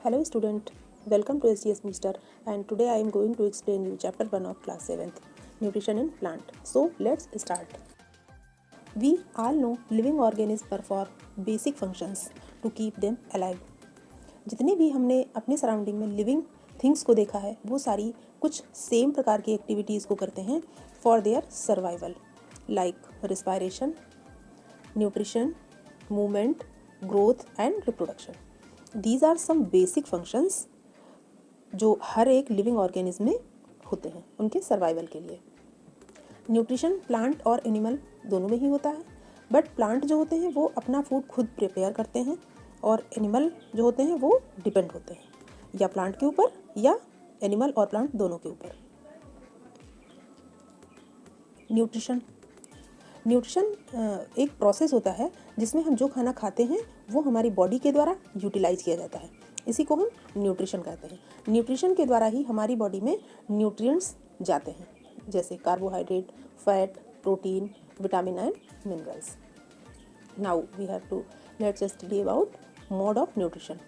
Hello student, welcome to SGS Booster and today I am going to explain you chapter 1 of class 7th, Nutrition in Plant. So let's start. We all know living organisms perform basic functions to keep them alive. जितने भी हमने अपने surrounding में living things को देखा है वो सारी कुछ सेम प्रकार की एक्टिविटीज़ को करते हैं for their survival, like respiration, nutrition, movement, growth and reproduction. These are some basic functions जो हर एक लिविंग ऑर्गेनिज्म में होते हैं उनके सर्वाइवल के लिए. न्यूट्रिशन प्लांट और एनिमल दोनों में ही होता है, बट प्लांट जो होते हैं वो अपना फूड खुद प्रिपेयर करते हैं और एनिमल जो होते हैं वो डिपेंड होते हैं या प्लांट के ऊपर या एनिमल और प्लांट दोनों के ऊपर. न्यूट्रिशन एक प्रोसेस होता है जिसमें हम जो खाना खाते हैं वो हमारी बॉडी के द्वारा यूटिलाइज किया जाता है. इसी को हम न्यूट्रिशन कहते हैं. न्यूट्रिशन के द्वारा ही हमारी बॉडी में न्यूट्रिएंट्स जाते हैं, जैसे carbohydrate, fat, protein, vitamin and minerals. Now we have to let's study about mode of nutrition.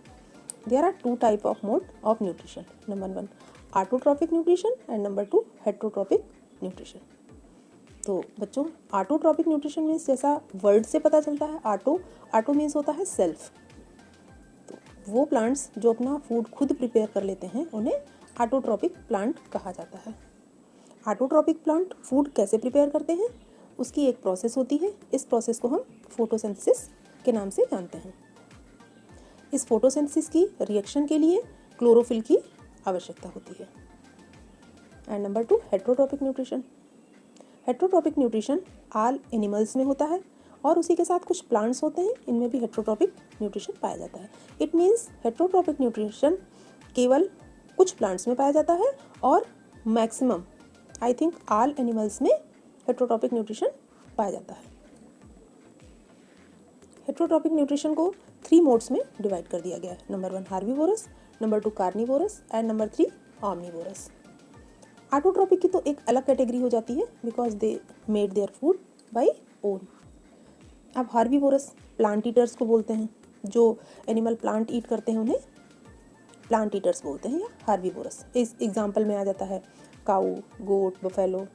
There are two type of mode of nutrition. Number 1 autotrophic nutrition and number 2 heterotrophic nutrition. तो बच्चों, autotrophic nutrition means जैसा word से पता चलता है, auto means होता है self. तो वो प्लांट्स जो अपना फूड खुद प्रिपेयर कर लेते हैं उन्हें ऑटोट्रॉपिक प्लांट कहा जाता है. ऑटोट्रॉपिक प्लांट फूड कैसे प्रिपेयर करते हैं उसकी एक प्रोसेस होती है. इस प्रोसेस को हम फोटोसिंथेसिस के नाम से जानते हैं. इस फोटोसिंथेसिस की रिएक्शन के लिए क्लोरोफिल की आवश्यकता होती है. And number 2 heterotrophic nutrition. Heterotrophic nutrition all animals में होता है और उसी के साथ कुछ प्लांट्स होते हैं, इनमें भी हेटरोट्रॉपिक न्यूट्रिशन पाया जाता है. इट मीन्स हेटरोट्रॉपिक न्यूट्रिशन केवल कुछ प्लांट्स में पाया जाता है और maximum I think all animals में हेटरोट्रॉपिक न्यूट्रिशन पाया जाता है. हेटरोट्रॉपिक न्यूट्रिशन को 3 मोड्स में डिवाइड कर दिया गया है. Number 1 herbivorous, number 2 carnivorous and number 3 omnivorous. Autotrophic की तो एक अलग कैटेगरी हो जाती है because they made their food by own. अब हार्बीवोरस प्लांट ईटर्स को बोलते हैं. जो एनिमल प्लांट ईट करते हैं उन्हें प्लांट ईटर्स बोलते हैं या हार्बीवोरस. इस एग्जांपल में आ जाता है cow, goat, buffalo.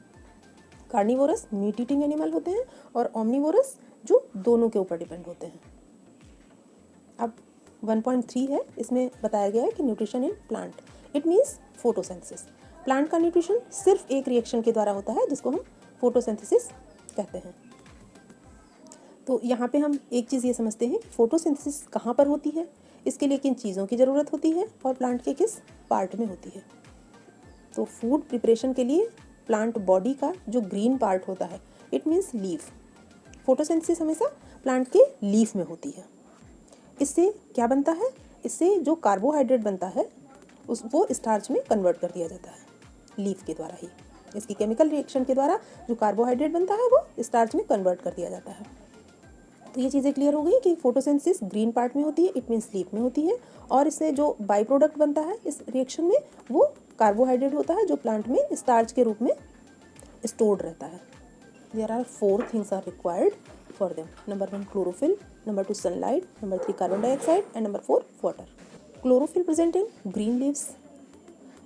Carnivorous meat eating animal होते हैं और ओमनीवोरस जो दोनों के ऊपर डिपेंड होते हैं. अब 1.3 है, इसमें बताया गया है कि nutrition in plant. It means photosynthesis. Plant का न्यूट्रिशन सिर्फ एक रिएक्शन के द्वारा होता है जिसको हम फोटोसिंथेसिस कहते हैं. तो यहाँ पे हम एक चीज़ ये समझते हैं कि फोटोसिंथेसिस कहाँ पर होती है, इसके लिए किन चीज़ों की ज़रूरत होती है और प्लांट के किस पार्ट में होती है. तो फूड प्रिपरेशन के लिए प्लांट बॉडी का जो ग्रीन पार्ट होता है इट मीन्स लीफ. फोटोसिंथेसिस हमेशा प्लांट के लीफ में होती है. इससे क्या बनता है, इससे जो कार्बोहाइड्रेट बनता है वो स्टार्च में कन्वर्ट कर दिया जाता है लीफ के द्वारा ही. इसकी केमिकल रिएक्शन के द्वारा जो कार्बोहाइड्रेट बनता है वो स्टार्च में कन्वर्ट कर दिया जाता है. तो ये चीज़ें क्लियर हो गई कि फोटोसिंथेसिस ग्रीन पार्ट में होती है, इट मीन्स लीफ में होती है, और इससे जो बाई प्रोडक्ट बनता है इस रिएक्शन में वो कार्बोहाइड्रेट होता है जो प्लांट में स्टार्च के रूप में स्टोर्ड रहता है. There are 4 things are required for them. Number 1 chlorophyll, number 2 sunlight, number 3 carbon dioxide and number 4 water. Chlorophyll present in green leaves.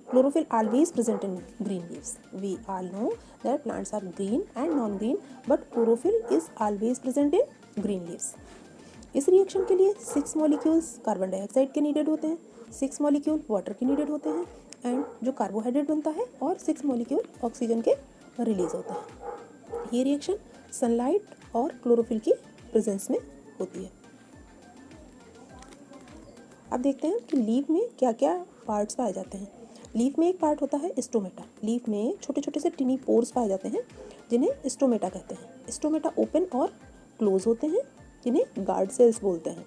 Chlorophyll always present in green leaves. We all know that plants are green and non-green, but chlorophyll is always present in green leaves. इस reaction के लिए 6 molecules carbon dioxide के needed होते हैं, 6 molecule water के needed होते हैं and जो कार्बोहाइड्रेट बनता है और 6 मॉलिक्यूल ऑक्सीजन के रिलीज होते हैं. ये रिएक्शन सनलाइट और क्लोरोफिल की प्रेजेंस में होती है. अब देखते हैं कि लीफ में क्या क्या पार्ट्स पाए जाते हैं. लीफ में एक पार्ट होता है स्टोमेटा. लीफ में छोटे छोटे से टिनी पोर्स पाए जाते हैं जिन्हें स्टोमेटा कहते हैं. स्टोमेटा ओपन और क्लोज होते हैं जिन्हें गार्ड सेल्स बोलते हैं.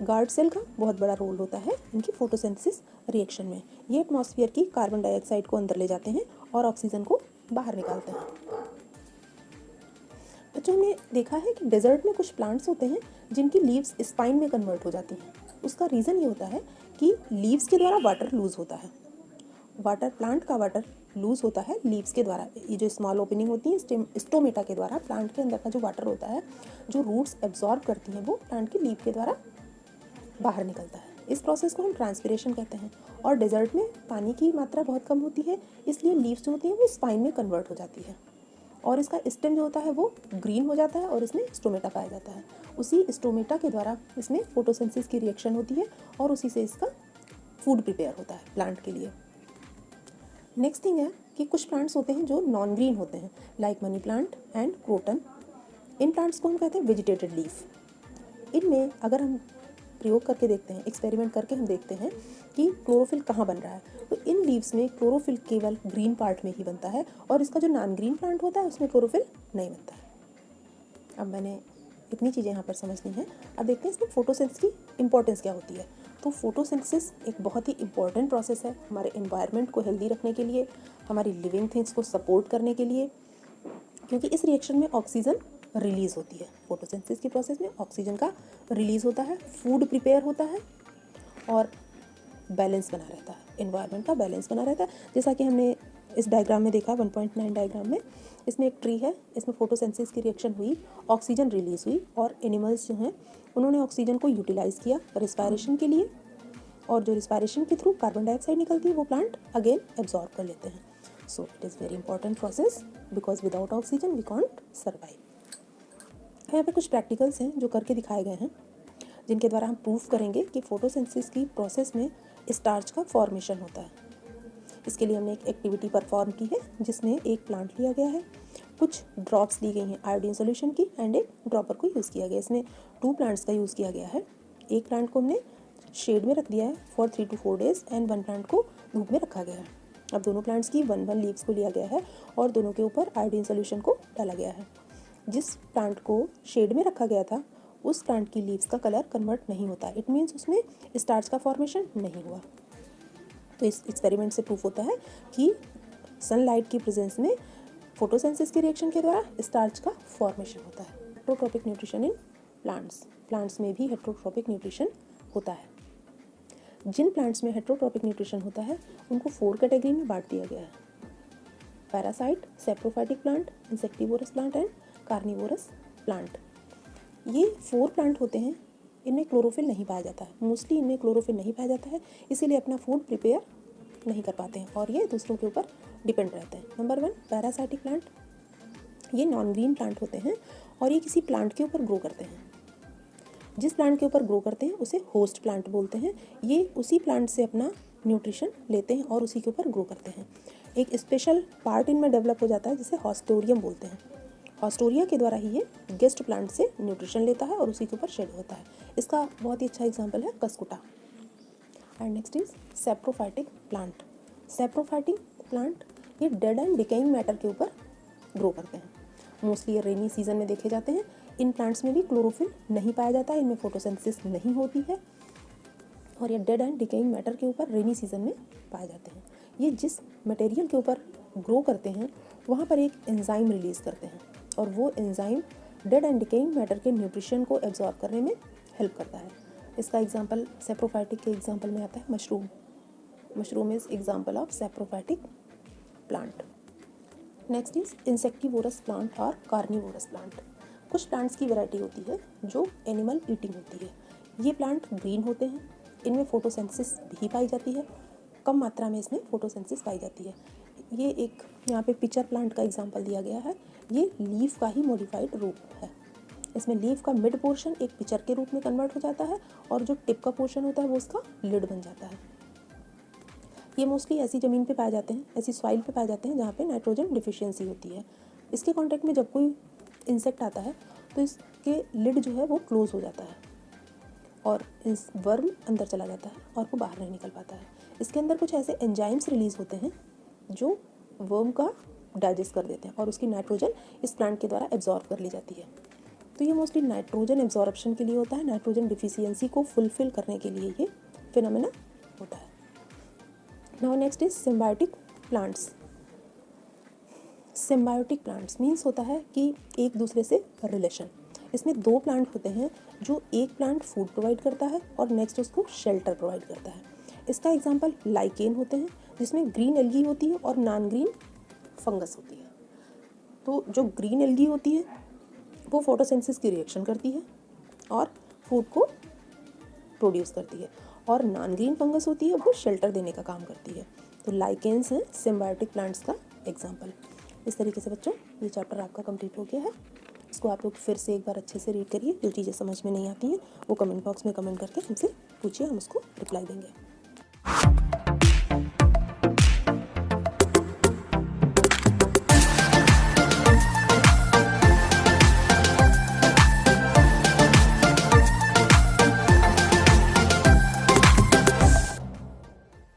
गार्ड सेल का बहुत बड़ा रोल होता है इनकी फोटोसिंथेसिस रिएक्शन में. ये एटमॉस्फेयर की कार्बन डाइऑक्साइड को अंदर ले जाते हैं और ऑक्सीजन को बाहर निकालते हैं. बच्चों, हमने देखा है कि डेजर्ट में कुछ प्लांट्स होते हैं जिनकी लीव्स स्पाइन में कन्वर्ट हो जाती हैं. उसका रीज़न ये होता है कि लीव्स के द्वारा वाटर लूज़ होता है. प्लांट का वाटर लूज़ होता है लीव्स के द्वारा. ये जो स्मॉल ओपनिंग होती है स्टोमेटा के द्वारा प्लांट के अंदर का जो वाटर होता है जो रूट्स एब्जॉर्ब करती हैं वो प्लांट की लीफ के द्वारा बाहर निकलता है. इस प्रोसेस को हम ट्रांसपिरेशन कहते हैं। और डेजर्ट में पानी की मात्रा बहुत कम होती है, इसलिए लीव्स जो होती हैं वो स्पाइन में कन्वर्ट हो जाती है और इसका स्टेम जो होता है वो ग्रीन हो जाता है और इसमें स्टोमेटा पाया जाता है। उसी स्टोमेटा के द्वारा इसमें फोटोसिंथेसिस की रिएक्शन होती है और उसी से इसका फूड प्रिपेयर होता है प्लांट के लिए। नेक्स्ट थिंग है कि कुछ प्लांट्स होते हैं जो नॉन ग्रीन होते हैं, like money plant and croton. In plants को हम कहते हैं वेजिटेटेड लीफ। इनमें अगर हम प्रयोग करके देखते हैं, एक्सपेरिमेंट करके हम देखते हैं कि क्लोरोफिल कहाँ बन रहा है, तो इन लीव्स में क्लोरोफिल केवल ग्रीन पार्ट में ही बनता है और इसका जो नॉन ग्रीन प्लांट होता है उसमें क्लोरोफिल नहीं बनता है। अब मैंने इतनी चीज़ें यहाँ पर समझनी है। अब देखते हैं इसमें फोटोसिंथेसिस की इंपॉर्टेंस क्या होती है। तो फोटोसिंथेसिस एक बहुत ही इंपॉर्टेंट प्रोसेस है हमारे एनवायरनमेंट को हेल्दी रखने के लिए, हमारी लिविंग थिंग्स को सपोर्ट करने के लिए, क्योंकि इस रिएक्शन में ऑक्सीजन रिलीज़ होती है। फोटोसिंथेसिस के प्रोसेस में ऑक्सीजन का रिलीज़ होता है, फूड प्रिपेयर होता है और बैलेंस बना रहता है, एनवायरनमेंट का बैलेंस बना रहता है। जैसा कि हमने इस डायग्राम में देखा 1.9 डायग्राम में, इसमें एक ट्री है, इसमें फोटोसिंथेसिस की रिएक्शन हुई, ऑक्सीजन रिलीज़ हुई और एनिमल्स जो हैं उन्होंने ऑक्सीजन को यूटिलाइज़ किया रिस्पायरेशन के लिए, और जो रिस्पायरेशन के थ्रू कार्बन डाइऑक्साइड निकलती है वो प्लांट अगेन एब्जॉर्ब कर लेते हैं। So it is very important process because without oxygen we can't survive. यहाँ पे कुछ प्रैक्टिकल्स हैं जो करके दिखाए गए हैं, जिनके द्वारा हम प्रूफ करेंगे कि फोटोसिंथेसिस की प्रोसेस में स्टार्च का फॉर्मेशन होता है। इसके लिए हमने एक एक्टिविटी परफॉर्म की है जिसमें एक प्लांट लिया गया है, कुछ ड्रॉप्स ली गई हैं आयोडीन सोल्यूशन की एंड एक ड्रॉपर को यूज़ किया गया। इसमें 2 प्लांट्स का यूज़ किया गया है। एक प्लांट को हमने शेड में रख दिया है for 3 to 4 days and 1 plant को धूप में रखा गया है। अब दोनों प्लांट्स की 1 लीव्स को लिया गया है और दोनों के ऊपर आयोडीन सोल्यूशन को डाला गया है। जिस प्लांट को शेड में रखा गया था उस प्लांट की लीव्स का कलर कन्वर्ट नहीं होता, इट मीन्स उसमें स्टार्च का फॉर्मेशन नहीं हुआ। तो इस एक्सपेरिमेंट से प्रूफ होता है कि सनलाइट की प्रेजेंस में फोटोसिंथेसिस की रिएक्शन के द्वारा स्टार्च का फॉर्मेशन होता है। हेटेरोट्रॉपिक न्यूट्रिशन इन प्लांट्स में भी हेटेरोट्रॉपिक न्यूट्रिशन होता है। जिन प्लांट्स में हेटेरोट्रॉपिक न्यूट्रिशन होता है उनको 4 कैटेगरी में बांट दिया गया है: parasite, saprophytic plant, insectivorous plant and carnivorous plant. ये 4 प्लांट होते हैं, इनमें क्लोरोफिल नहीं पाया जाता है, मोस्टली इनमें क्लोरोफिल नहीं पाया जाता है, इसीलिए अपना फूड प्रिपेयर नहीं कर पाते हैं और ये दूसरों के ऊपर डिपेंड रहते हैं। Number 1 parasitic plant. ये नॉन ग्रीन प्लांट होते हैं और ये किसी प्लांट के ऊपर ग्रो करते हैं। जिस प्लांट के ऊपर ग्रो करते हैं उसे होस्ट प्लांट बोलते हैं। ये उसी प्लांट से अपना न्यूट्रिशन लेते हैं और उसी के ऊपर ग्रो करते हैं। एक स्पेशल पार्ट इनमें डेवलप हो जाता है जिसे हॉस्टोरियम बोलते हैं। हॉस्टोरिया के द्वारा ही ये गेस्ट प्लांट से न्यूट्रिशन लेता है और उसी के ऊपर शेड होता है। इसका बहुत ही अच्छा एग्जाम्पल है cuscuta. And next is saprophytic plant. Saprophytic plant ये डेड एंड डिकेइंग मैटर के ऊपर ग्रो करते हैं। मोस्टली ये रेनी सीजन में देखे जाते हैं। इन प्लांट्स में भी क्लोरोफिल नहीं पाया जाता है, इनमें फोटोसिंथेसिस नहीं होती है और ये डेड एंड डिकेइंग मैटर के ऊपर रेनी सीजन में पाए जाते हैं। ये जिस मटेरियल के ऊपर ग्रो करते हैं वहाँ पर एक एंजाइम रिलीज़ करते हैं और वो enzyme dead and decaying matter के न्यूट्रिशन को एब्जॉर्ब करने में हेल्प करता है। इसका एग्जांपल सैप्रोफाइटिक के एग्जांपल में आता है mushroom. Mushroom is example of saprophytic plant. Next is insectivorous plant और कार्निवोरस प्लांट। कुछ प्लांट्स की वैरायटी होती है जो एनिमल ईटिंग होती है। ये प्लांट ग्रीन होते हैं, इनमें फोटोसिंथेसिस भी पाई जाती है, कम मात्रा में इसमें फोटोसिंथेसिस पाई जाती है। ये एक यहाँ पे पिचर प्लांट का एग्जांपल दिया गया है। ये लीफ का ही मॉडिफाइड रूप है। इसमें लीफ का मिड पोर्शन एक पिचर के रूप में कन्वर्ट हो जाता है और जो टिप का पोर्शन होता है वो उसका लिड बन जाता है। ये मोस्टली ऐसी ज़मीन पे पाए जाते हैं, ऐसी सॉइल पे पाए जाते हैं जहाँ पे नाइट्रोजन डिफिशियंसी होती है। इसके कॉन्टेक्ट में जब कोई इंसेक्ट आता है तो इसके लिड जो है वो क्लोज हो जाता है और इस वर्म अंदर चला जाता है और वो बाहर नहीं निकल पाता है। इसके अंदर कुछ ऐसे एंजाइम्स रिलीज़ होते हैं जो वर्म का डाइजेस्ट कर देते हैं और उसकी नाइट्रोजन इस प्लांट के द्वारा एब्जॉर्ब कर ली जाती है। तो ये मोस्टली नाइट्रोजन एब्जॉर्प्शन के लिए होता है, नाइट्रोजन डिफिशियंसी को फुलफिल करने के लिए ये फिनोमेना होता है। Now next is symbiotic plants. Symbiotic plants means होता है कि एक दूसरे से रिलेशन। इसमें 2 प्लांट होते हैं जो एक प्लांट फूड प्रोवाइड करता है और नेक्स्ट उसको शेल्टर प्रोवाइड करता है। इसका एग्जांपल लाइकेन होते हैं जिसमें ग्रीन एल्गी होती है और नॉन ग्रीन फंगस होती है। तो जो ग्रीन एल्गी होती है वो फोटोसिंथेसिस की रिएक्शन करती है और फूड को प्रोड्यूस करती है और नॉन ग्रीन फंगस होती है वो शेल्टर देने का काम करती है। तो लाइकेंस हैं सिम्बायोटिक प्लांट्स का एग्जाम्पल। इस तरीके से बच्चों ये चैप्टर आपका कंप्लीट हो गया है। इसको आप लोग फिर से एक बार अच्छे से रीड करिए। जो चीज़ें समझ में नहीं आती हैं वो कमेंट बॉक्स में कमेंट करके हमसे पूछिए, हम उसको रिप्लाई देंगे।